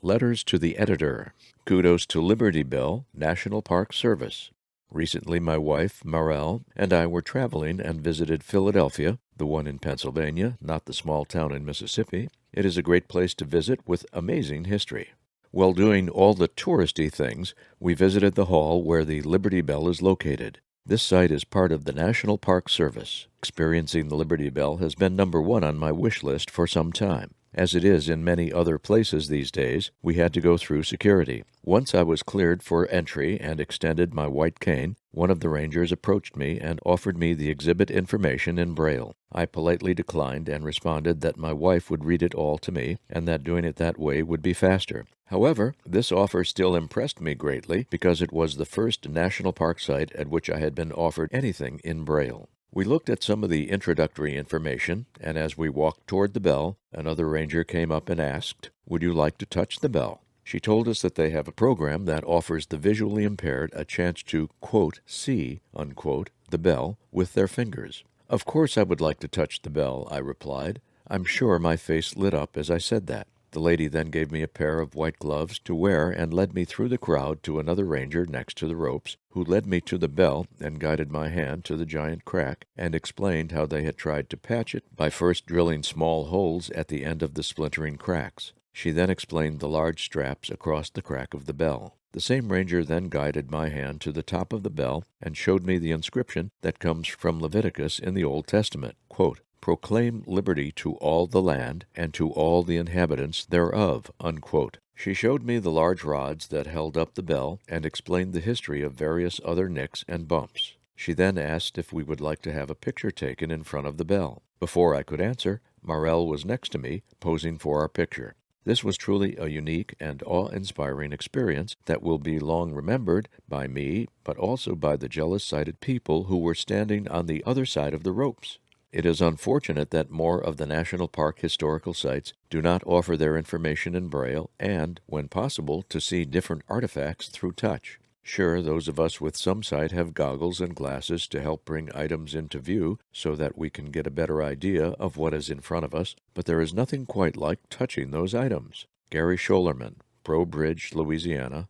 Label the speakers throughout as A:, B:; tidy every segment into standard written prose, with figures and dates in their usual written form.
A: Letters to the Editor. Kudos to Liberty Bell, National Park Service. Recently, my wife, Marelle, and I were traveling and visited Philadelphia, the one in Pennsylvania, not the small town in Mississippi. It is a great place to visit with amazing history. While doing all the touristy things, we visited the hall where the Liberty Bell is located. This site is part of the National Park Service. Experiencing the Liberty Bell has been number one on my wish list for some time. As it is in many other places these days, we had to go through security. Once I was cleared for entry and extended my white cane, one of the rangers approached me and offered me the exhibit information in Braille. I politely declined and responded that my wife would read it all to me and that doing it that way would be faster. However, this offer still impressed me greatly because it was the first national park site at which I had been offered anything in Braille. We looked at some of the introductory information, and as we walked toward the bell, another ranger came up and asked, "Would you like to touch the bell?" She told us that they have a program that offers the visually impaired a chance to, quote, see, unquote, the bell with their fingers. "Of course I would like to touch the bell," I replied. I'm sure my face lit up as I said that. The lady then gave me a pair of white gloves to wear and led me through the crowd to another ranger next to the ropes, who led me to the bell and guided my hand to the giant crack and explained how they had tried to patch it by first drilling small holes at the end of the splintering cracks. She then explained the large straps across the crack of the bell. The same ranger then guided my hand to the top of the bell and showed me the inscription that comes from Leviticus in the Old Testament, quote, "Proclaim liberty to all the land, and to all the inhabitants thereof," unquote. She showed me the large rods that held up the bell and explained the history of various other nicks and bumps. She then asked if we would like to have a picture taken in front of the bell. Before I could answer, Marelle was next to me, posing for our picture. This was truly a unique and awe-inspiring experience that will be long remembered by me, but also by the jealous-sighted people who were standing on the other side of the ropes. It is unfortunate that more of the national park historical sites do not offer their information in Braille and, when possible, to see different artifacts through touch. Sure, those of us with some sight have goggles and glasses to help bring items into view so that we can get a better idea of what is in front of us, but there is nothing quite like touching those items. Gary Scholerman, Breaux Bridge, Louisiana,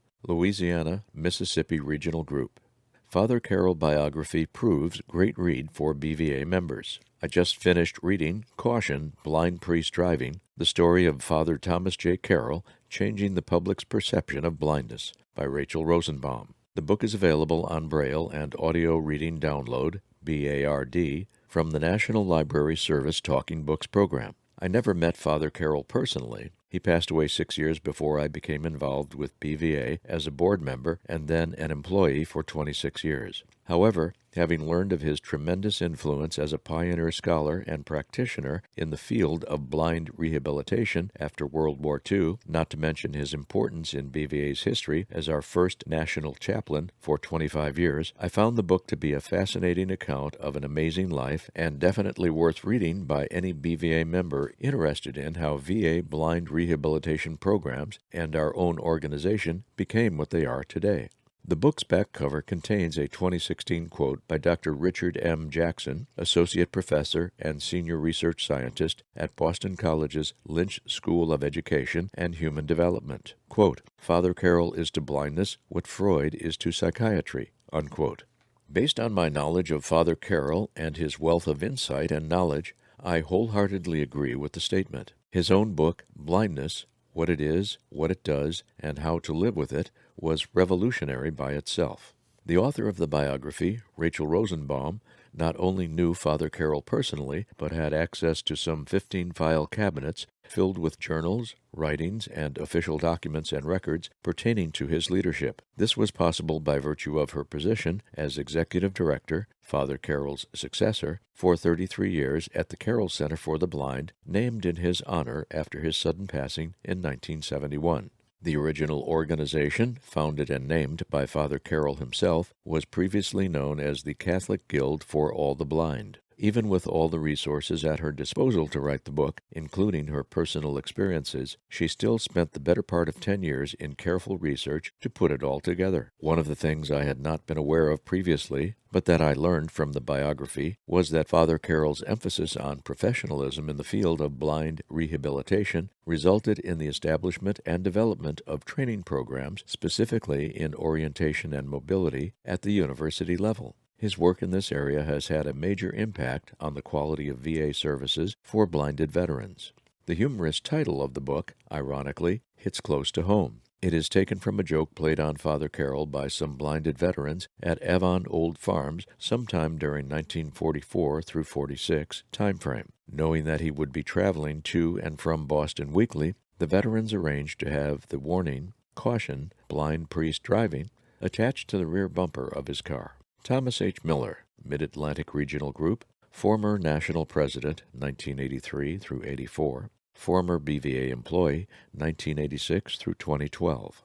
A: Mississippi Regional Group. Father Carroll biography proves great read for BVA members. I just finished reading Caution, Blind Priest Driving, the story of Father Thomas J. Carroll, Changing the Public's Perception of Blindness, by Rachel Rosenbaum. The book is available on Braille and audio reading download, BARD, from the National Library Service Talking Books program. I never met Father Carroll personally. He passed away 6 years before I became involved with BVA as a board member and then an employee for 26 years. However, having learned of his tremendous influence as a pioneer scholar and practitioner in the field of blind rehabilitation after World War II, not to mention his importance in BVA's history as our first national chaplain for 25 years, I found the book to be a fascinating account of an amazing life and definitely worth reading by any BVA member interested in how VA blind rehabilitation programs and our own organization became what they are today. The book's back cover contains a 2016 quote by Dr. Richard M. Jackson, Associate Professor and Senior Research Scientist at Boston College's Lynch School of Education and Human Development. Quote, "Father Carroll is to blindness what Freud is to psychiatry," unquote. Based on my knowledge of Father Carroll and his wealth of insight and knowledge, I wholeheartedly agree with the statement. His own book, Blindness, What It Is, What It Does, and How to Live With It, was revolutionary by itself. The author of the biography, Rachel Rosenbaum, not only knew Father Carroll personally, but had access to some 15 file cabinets filled with journals, writings, and official documents and records pertaining to his leadership. This was possible by virtue of her position as executive director, Father Carroll's successor, for 33 years at the Carroll Center for the Blind, named in his honor after his sudden passing in 1971. The original organization, founded and named by Father Carroll himself, was previously known as the Catholic Guild for All the Blind. Even with all the resources at her disposal to write the book, including her personal experiences, she still spent the better part of 10 years in careful research to put it all together. One of the things I had not been aware of previously, but that I learned from the biography, was that Father Carroll's emphasis on professionalism in the field of blind rehabilitation resulted in the establishment and development of training programs specifically in orientation and mobility at the university level. His work in this area has had a major impact on the quality of VA services for blinded veterans. The humorous title of the book, ironically, hits close to home. It is taken from a joke played on Father Carroll by some blinded veterans at Avon Old Farms sometime during 1944 through 46 timeframe. Knowing that he would be traveling to and from Boston weekly, the veterans arranged to have the warning, "Caution, blind priest driving," attached to the rear bumper of his car. Thomas H. Miller, Mid-Atlantic Regional Group, former national president, 1983 through 84, former BVA employee, 1986 through 2012.